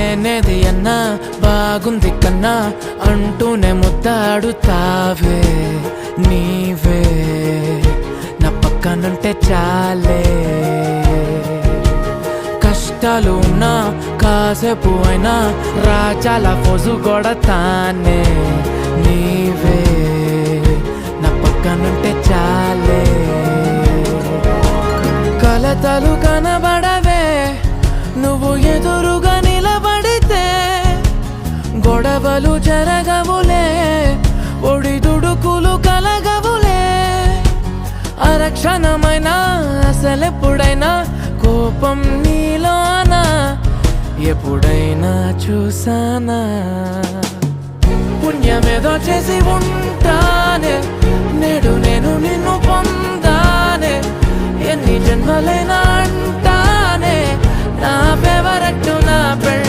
లేనేది అన్నా బాగుంది కన్నా అంటూనే ముద్దాడుతావే నీవే నా పక్కనుంటే చాలే కష్టాలు ఉన్నా కాసేపు అయినా రాజాల ఫోజు కొడతానే నీవే నా పక్కనుంటే చాలే కలతలు కనబడవే నువ్వు ఎదురుగా నిలబడితే గొడవలు జరగవులే ఒడిదుడుకులు కలగవులే అరక్షణమైనా అసలెప్పుడైనా కోపం నీలోనా ఎప్పుడైనా చూసానా పుణ్యమేదో చేసి ఉంటానే నేడు నేను నిన్ను పొందానే ఎన్ని జన్మలైనా అంటానే నా ఫేవరెట్ నా పెళ్ళి